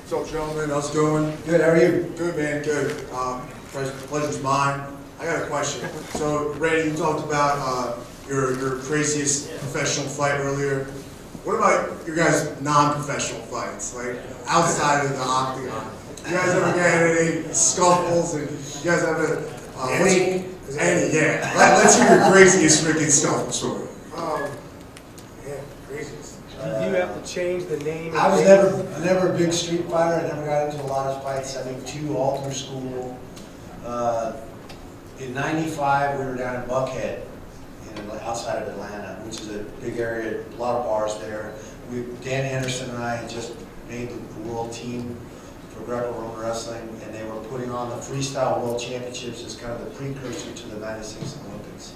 What's up, gentlemen? How's it going? Good, how are you? Good, man, good. Pleasure's mine. I got a question. So, Randy, you talked about your craziest professional fight earlier. What about your guys' non-professional fights, like outside of the octagon? You guys ever get any scuffles? And you guys ever any? Yeah. Let's hear your craziest freaking scuffle story. Yeah, craziest. You have to change the name. I was never a big street fighter. I never got into a lot of fights. I think 2 all through school. In '95, we were down in Buckhead, outside of Atlanta, which is a big area, a lot of bars there. Dan Anderson and I had just made the world team for Greco-Roman wrestling, and they were putting on the freestyle world championships as kind of the precursor to the '96 Olympics.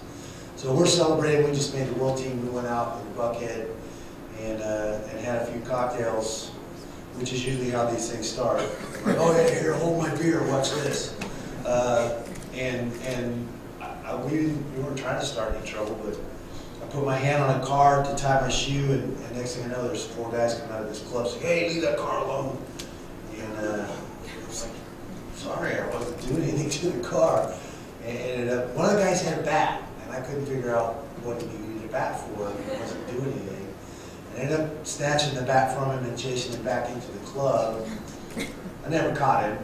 So we're celebrating. We just made the world team. We went out to Buckhead and had a few cocktails, which is usually how these things start. Like, oh yeah, here, hold my beer, watch this. We weren't trying to start any trouble, but I put my hand on a car to tie my shoe, and next thing I know, there's 4 guys coming out of this club saying, "Hey, leave that car alone." And I was like, "Sorry, I wasn't doing anything to the car." And one of the guys had a bat, and I couldn't figure out what he needed a bat for. He wasn't doing anything. I ended up snatching the bat from him and chasing him back into the club. I never caught him.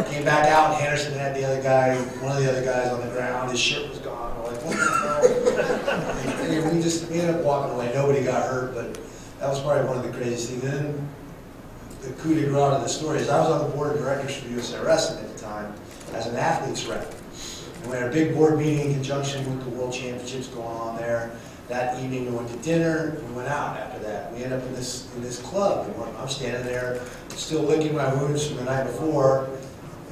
Came back out, and Anderson had the other guy, one of the other guys on the ground. His shirt was gone. I'm like, what the hell? And we ended up walking away. Nobody got hurt, but that was probably one of the craziest things. And then the coup de grace of the story is I was on the board of directors for USA Wrestling at the time as an athlete's rep. And we had a big board meeting in conjunction with the World Championships going on there. That evening we went to dinner, and we went out after that. We ended up in this club. I'm standing there, still licking my wounds from the night before,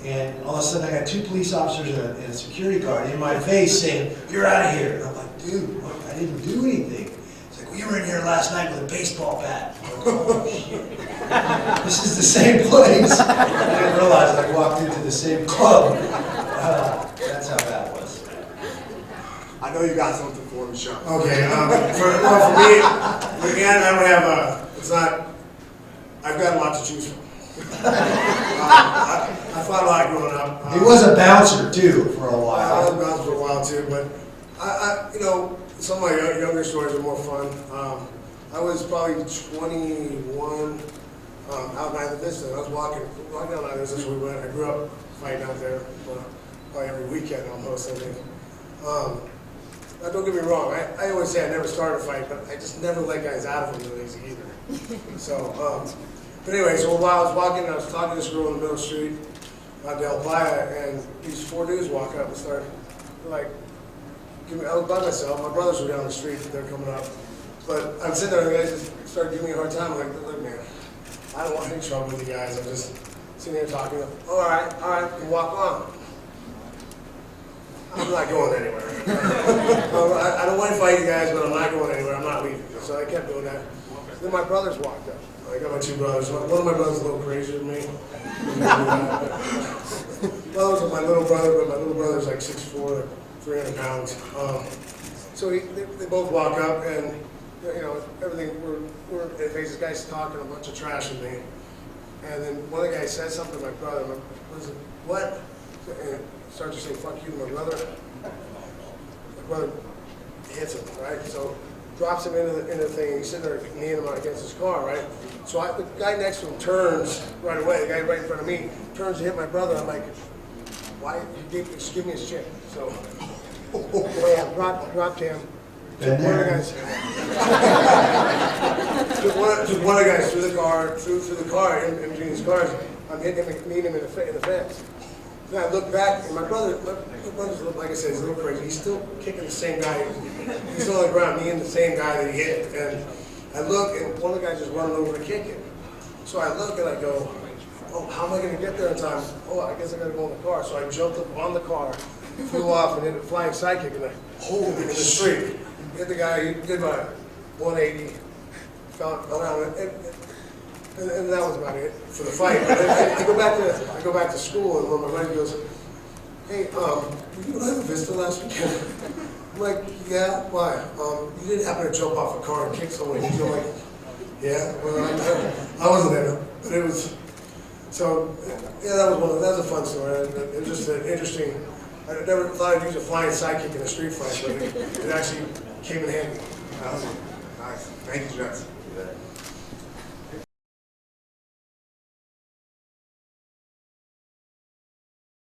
and all of a sudden I got 2 police officers and a security guard in my face saying, "You're out of here." And I'm like, "Dude, what? I didn't do anything." It's like, "Well, you were in here last night with a baseball bat." I'm like, "Oh, shit. This is the same place." I didn't realize I walked into the same club. That's how bad it was. I know you got something for me, Sean. Okay, for me, again, I don't have it's not, I've got a lot to choose from. I fought a lot growing up. He was a bouncer, too, for a I while. was a bouncer for a while, too, but some of my younger stories are more fun. I was probably 21, out in Isla Vista. I was walking down Isla Vista, where we went. I grew up fighting out there, probably every weekend almost, I think. Now, don't get me wrong, I always say I never started a fight, but I just never let guys out of them really easy either. So, but anyway, so while I was walking, I was talking to this girl in the middle of the street, Del Playa, and these 4 dudes walk up and start, like, I was by myself, my brothers were down the street, they're coming up. But I'm sitting there, and the guys just started giving me a hard time. I'm like, "Look, man, I don't want any trouble with you guys. I'm just sitting here talking. All right, and walk on." I'm not going anywhere. I don't want to fight you guys, but I'm not going anywhere. I'm not leaving. So I kept doing that. Then my brothers walked up. I got my 2 brothers. One of my brothers is a little crazier than me. Brothers with my little brother, but my little brother's like 6'4", 300 pounds. So they both walk up, and everything. This guy's talking a bunch of trash with me, and then one of the guys says something to my brother. My brother said, "What?" And starts to say, "Fuck you," to my brother. My brother hits him, right? So drops him into the thing, and he's sitting there kneeing him against his car, right? So the guy next to him turns right away. The guy right in front of me turns to hit my brother. I'm like, "Why? Just give me his chin." So, dropped him. Took one of the guys. took one of the guys through the car, in between his cars. I'm hitting him, meeting him in the fence. Then I look back, and my brother's, like I said, he's a little crazy. He's still kicking the same guy. He's still on the ground, me and the same guy that he hit. And I look, and one of the guys is running over to kick him. So I look, and I go, "Oh, how am I going to get there in time? Oh, I guess I got to go in the car." So I jumped up on the car, flew off, and did a flying sidekick, and I hold him in the street. Hit the guy, he did my 180, fell down, and that was about it for the fight. I go back to school, and one of my friends goes, "Hey, were you in Isla Vista last weekend?" I'm like, "Yeah, why? You didn't happen to jump off a car and kick someone?" He's like, "Yeah, well, I wasn't there, but it was So, yeah, that was a fun story. It was just an interesting. I never thought I'd use a flying sidekick in a street fight, but it actually came in handy. Awesome. Nice. Thank you, Jess.